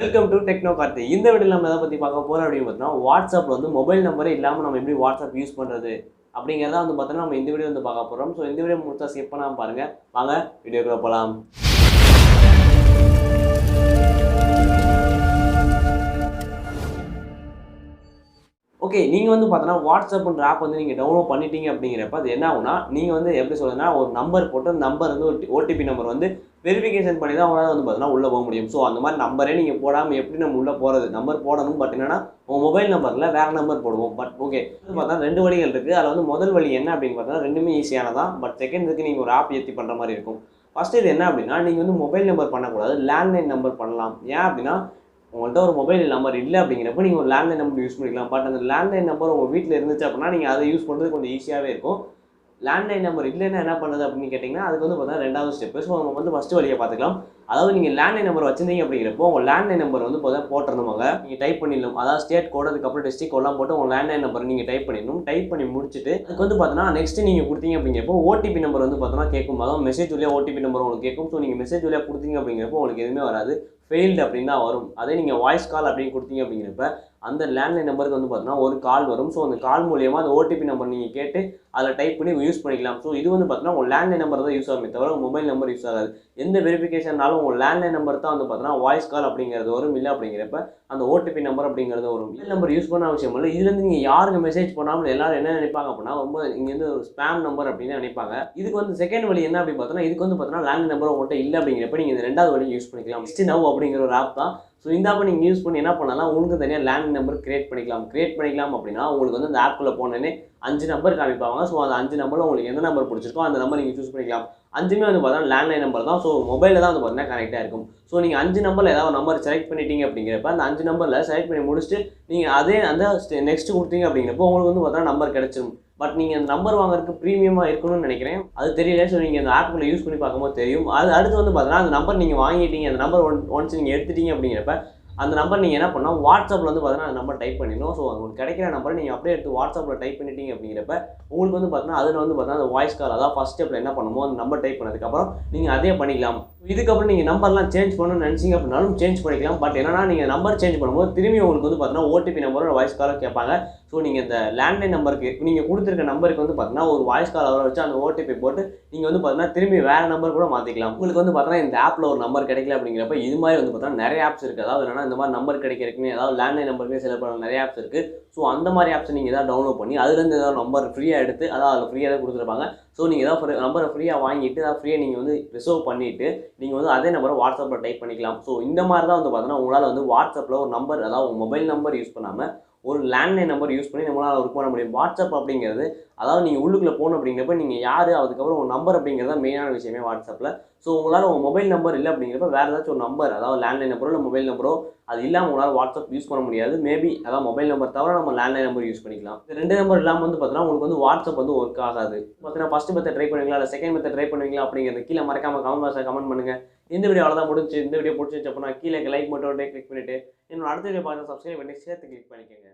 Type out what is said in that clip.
Welcome to techno Karthi. இந்த வீடியோவில் நம்ம எதை பற்றி பார்க்க போகிறோம் அப்படின்னு பார்த்தோம்னா, வாட்ஸ்அப்பில் வந்து மொபைல் நம்பரே இல்லாமல் நம்ம எப்படி வாட்ஸ்அப் யூஸ் பண்ணுறது அப்படிங்கிறத வந்து பார்த்தோன்னா நம்ம இந்த வீடியோ வந்து பார்க்க போகிறோம். ஸோ இந்த வீடியோ முடிச்சா ஸ்கிப் பண்ணாமல் பாருங்கள். வாங்க வீடியோக்குள்ளே போகலாம். ஓகே, நீங்கள் வந்து பார்த்தோன்னா வாட்ஸ்அப்ன்ற ஆப் வந்து நீங்கள் டவுன்லோட் பண்ணிட்டீங்க அப்படிங்கிறப்ப அது என்ன ஆகுனா, நீங்கள் வந்து எப்படி சொல்லுதுன்னா ஒரு நம்பர் போட்டு நம்பர் வந்து ஒரு ஓடிபி நம்பர் வந்து வெரிஃபிகேஷன் பண்ணி தான் அவங்களால வந்து பார்த்தீங்கன்னா உள்ளே போக முடியும். ஸோ அந்த மாதிரி நம்பரே நீங்கள் போடாமல் எப்படி நம்ம உள்ளே போகிறது? நம்பர் போடணும், பட் என்னன்னா உங்கள் மொபைல் நம்பரில் வேறு நம்பர் போடுவோம். பட் ஓகே, வந்து பார்த்தா 2 வழிகள் இருக்குது. அதில் வந்து முதல் வழி என்ன அப்படின்னு பார்த்தா ரெண்டுமே ஈஸியானதான். பட் செகண்டுக்கு நீங்கள் ஒரு ஆப் ஏற்றி பண்ணுற மாதிரி இருக்கும். ஃபஸ்ட்டு இது என்ன அப்படின்னா, நீங்கள் வந்து மொபைல் நம்பர் பண்ணக்கூடாது, லேண்ட்லைன் நம்பர் பண்ணலாம். ஏன் அப்படின்னா, உங்கள்கிட்ட ஒரு மொபைல் நம்பர் இல்லை அப்படிங்கிறப்ப நீங்கள் ஒரு லேண்ட்லைன் நம்பர் யூஸ் பண்ணிக்கலாம். பட் அந்த லேண்ட்லைன் நம்பர் உங்கள் வீட்டில் இருந்துச்சு அப்படின்னா நீங்கள் அதை யூஸ் பண்ணுறது கொஞ்சம் ஈஸியாகவே இருக்கும். லேண்ட்லைன் நம்பர் இல்லைன்னா என்ன பண்ணுறது அப்படின்னு கேட்டிங்கன்னா, அதுக்கு வந்து பார்த்தா 2வது ஸ்டெப்பு. ஸோ நம்ம வந்து ஃபஸ்ட்டு வழியை பார்த்துக்கலாம். அதாவது நீங்கள் லேண்ட்லைன் நம்பர் வச்சிருந்தீங்க அப்படிங்கிறப்போ உங்கள் லேண்ட்லைன் நம்பர் வந்து பார்த்தா போட்டுருந்தவங்க நீங்கள் டைப் பண்ணிடணும். அதாவது ஸ்டேட் கோடு, அதுக்கப்புறம் டிஸ்ட்ரிக்ட் கோடெலாம் போட்டு உங்கள் லேண்ட்லைன் நம்பர் நீங்கள் டைப் பண்ணிடணும். டைப் பண்ணி முடிச்சுட்டு அதுக்கு வந்து பார்த்தோன்னா நெக்ஸ்ட்டு நீங்கள் கொடுத்தீங்க அப்படிங்கிறப்போ ஓடிபி நம்பர் வந்து பார்த்தோன்னா கேட்கும். அதாவது மெசேஜ் வழியாக ஓடிபி நம்பர் உங்களுக்கு கேட்கும். ஸோ நீங்கள் மெசேஜ் வழியாக கொடுத்தீங்க அப்படிங்கிறப்போ உங்களுக்கு எதுவுமே வராது, ஃபெயில்டு அப்படின்னு தான் வரும். அதே நீங்கள் வாய்ஸ் கால் அப்படின்னு கொடுத்தீங்க அப்படிங்கிறப்ப அந்த லேண்ட்லைன் நம்பருக்கு வந்து பார்த்தீங்கன்னா ஒரு கால் வரும். ஸோ அந்த கால் மூலியமாக அந்த ஓடிபி நம்பர் நீங்கள் கேட்டு அதில் டைப் பண்ணி யூஸ் பண்ணிக்கலாம். ஸோ இது வந்து பார்த்தீங்கன்னா உங்கள் லேண்ட்லைன் நம்பர் தான் யூஸ் ஆகுமே தவிர உங்கள் மொபைல் நம்பர் யூஸ் ஆகாது. எந்த வெரிஃபிகேஷன்னாலும் உங்கள் லேண்ட்லைன் நம்பர் தான் வந்து பார்த்தீங்கன்னா வாய்ஸ் கால் அப்படிங்கிறது வரும். இல்லை அப்படிங்கிறப்ப அந்த ஓடிபி நம்பர் அப்படிங்கிறது வரும். மொபைல் நம்பர் யூஸ் பண்ண அவசியம் இல்லை. இதுலேருந்து நீங்கள் யாருக்கு மெசேஜ் பண்ணாமல் எல்லாரும் என்ன நினைப்பாங்க அப்படின்னா, ரொம்ப இங்கே வந்து ஒரு ஸ்பேம் நம்பர் அப்படின்னு நினைப்பாங்க. இதுக்கு வந்து செகண்ட் வழி என்ன அப்படின்னு பார்த்தோன்னா, இதுக்கு வந்து பார்த்தீங்கன்னா லேண்ட்லைன் நம்பர் உங்கள்கிட்ட இல்லை அப்படிங்கிறப்ப நீங்கள் இந்த 2வது வழி யூஸ் பண்ணிக்கலாம். நெக்ஸ்ட் நவ் அப்படிங்கிற ஒரு ஆப் தான். ஸோ இந்த ஆப்பை நீங்கள் யூஸ் பண்ணி என்ன பண்ணலாம், உங்களுக்கு தனியாக லேண்ட்லைன் நம்பர் கிரியேட் பண்ணிக்கலாம் அப்படின்னா உங்களுக்கு வந்து அந்த ஆப்குள்ளே போனோடனே 5 நம்பர் காமிப்பாங்க. ஸோ அந்த 5 நம்பரில் உங்களுக்கு எந்த நம்பர் பிடிச்சிருக்கோ அந்த நம்பர் நீங்கள் சூஸ் பண்ணிக்கலாம். 5மே வந்து பார்த்தீங்கன்னா லேண்ட்லைன் நம்பர் தான். ஸோ மொபைலில் தான் வந்து பார்த்தீங்கன்னா கனெக்டாக இருக்கும். ஸோ நீங்கள் 5 நம்பரில் ஏதாவது நம்பர் செலக்ட் பண்ணிட்டீங்க அப்படிங்கிறப்ப அந்த 5 நம்பரில் செலக்ட் பண்ணி முடிச்சுட்டு நீங்கள் அதே அந்த நெக்ஸ்ட் கொடுத்தீங்க அப்படிங்கிறப்போ உங்களுக்கு வந்து பார்த்தீங்கன்னா நம்பர் கிடச்சிடும். பட் நீங்கள் அந்த நம்பர் வாங்குறதுக்கு ப்ரீமியமாக இருக்கணும்னு நினைக்கிறேன், அது தெரியல. ஸோ நீங்கள் அந்த ஆப்புக்குள்ளே யூஸ் பண்ணி பார்க்கும்போது தெரியும். அது அடுத்து வந்து பார்த்தீங்கன்னா அந்த நம்பர் நீங்கள் வாங்கிட்டீங்க, அந்த நம்பர் ஒன்ஸ் நீங்கள் எடுத்துட்டீங்க அப்படிங்கிறப்ப அந்த நம்பர் நீங்கள் என்ன பண்ணால் வாட்ஸ்அப்பில் வந்து பார்த்தீங்கன்னா அந்த நம்பர் டைப் பண்ணிடணும். ஸோ உங்களுக்கு கிடைக்கிற நம்பரை நீங்கள் அப்படியே எடுத்து வாட்ஸ்அப்பில் டைப் பண்ணிட்டீங்க அப்படிங்கிறப்ப உங்களுக்கு வந்து பார்த்தீங்கன்னா அதில் வந்து பார்த்தீங்கன்னா அந்த வாய்ஸ் கால், அதாவது ஃபஸ்ட் ஸ்டெப்பில் என்ன பண்ணுமோ அந்த நம்பர் டைப் பண்ணதுக்கப்புறம் நீங்கள் அதே பண்ணிக்கலாம். இதுக்கப்புறம் நீங்கள் நம்பர்லாம் சேஞ்ச் பண்ணணும்னு நினச்சிங்க அப்படின்னாலும் சேஞ்ச் பண்ணிக்கலாம். பட் என்னன்னா நீங்கள் நம்பர் சேஞ்ச் பண்ணும்போது திரும்பி உங்களுக்கு வந்து பார்த்தீங்கன்னா ஓடிபி நம்பரோட வாய்ஸ் காலும் கேட்பாங்க. ஸோ நீங்கள் இந்த லேண்ட்லைன் நம்பருக்கு நீங்கள் கொடுத்துருக்க நம்பருக்கு வந்து பார்த்தீங்கன்னா ஒரு வாய்ஸ் கால் அவரை வச்சு அந்த ஓடிபி போட்டு நீங்கள் வந்து பார்த்தீங்கன்னா திரும்பி வேறு நம்பர் கூட மாற்றிக்கலாம். உங்களுக்கு வந்து பார்த்தீங்கன்னா இந்த ஆப்பில் ஒரு நம்பர் கிடைக்கல அப்படிங்கிறப்ப இது மாதிரி வந்து பார்த்தீங்கன்னா நிறைய ஆப்ஸ் இருக்குது. அதாவது என்னன்னா இந்த மாதிரி நம்பர் கிடைக்கிறதுக்குன்னு அதாவது லேண்ட்லைன் நம்பருக்கு சில நிறைய ஆப்ஸ் இருக்குது. ஸோ அந்த மாதிரி ஆப்ஸை நீங்கள் எதாவது டவுன்லோட் பண்ணி அதுலேருந்து ஏதாவது நம்பர் ஃப்ரீயாக எடுத்து அதாவது அதில் ஃப்ரீயாக தான் கொடுத்துருப்பாங்க. ஸோ நீங்கள் ஏதாவது நம்பரை ஃப்ரீயாக வாங்கிட்டு அதை ஃப்ரீயாக நீங்கள் வந்து ரிசர்வ் பண்ணிவிட்டு நீங்கள் வந்து அதே நம்பரை வாட்ஸ்அப்பில் டைப் பண்ணிக்கலாம். ஸோ இந்த மாதிரி தான் வந்து பார்த்தீங்கன்னா உங்களால் வந்து வாட்ஸ்அப்பில் ஒரு நம்பர், அதாவது மொபைல் நம்பர் யூஸ் பண்ணாமல் ஒரு லேண்ட்லைன் நம்பர் யூஸ் பண்ணி நம்மளால் ஒர்க் பண்ண முடியும். வாட்ஸ்அப் அப்படிங்கிறது அதாவது நீங்கள் உள்ளுக்குள்ளே போகணும் அப்படிங்கிறப்ப நீங்கள் யார், அதுக்கப்புறம் உங்கள் நம்பர் அப்படிங்கிறது தான் மெயினான விஷயமே வாட்ஸ்அப்பில். ஸோ உங்களால் உங்கள் மொபைல் நம்பர் இல்லை அப்படிங்கிறப்ப வேறு ஏதாச்சும் ஒரு நம்பர், அதாவது லேண்ட்லைன் நம்பரோ இல்லை மொபைல் நம்பரோ அது இல்லாமல் உங்களால் வாட்ஸ்அப் யூஸ் பண்ண முடியாது. மேபி அதாவது மொபைல் நம்பர் தவிர நம்ம லேண்ட்லைன் நம்பர் யூஸ் பண்ணிக்கலாம். இந்த 2 நம்பர் இல்லாமல் வந்து பார்த்தீங்கன்னா உங்களுக்கு வந்து வாட்ஸ்அப் வந்து ஒர்க் ஆகாது. பார்த்தீங்கன்னா ஃபஸ்ட் மெத்தட் ட்ரை பண்ணுவீங்களா இல்லை செகண்ட் மெத்தட் ட்ரை பண்ணுவீங்களா அப்படிங்கிறது கீழே மறக்காமல் கமெண்ட் பாக்ஸில் கமெண்ட் பண்ணுங்கள். இந்த வீடியோ அவ்வளோதான் முடிஞ்சு. இந்த வீடியோ பிடிச்சிச்சு அப்படின்னா கீழே லைக் மட்டும் கிளிக் பண்ணிவிட்டு என்னோட அடுத்த வீடியோ பார்த்து சப்ஸ்கிரைப் பண்ணி சேர்த்து கிளிக் பண்ணிக்கோங்க.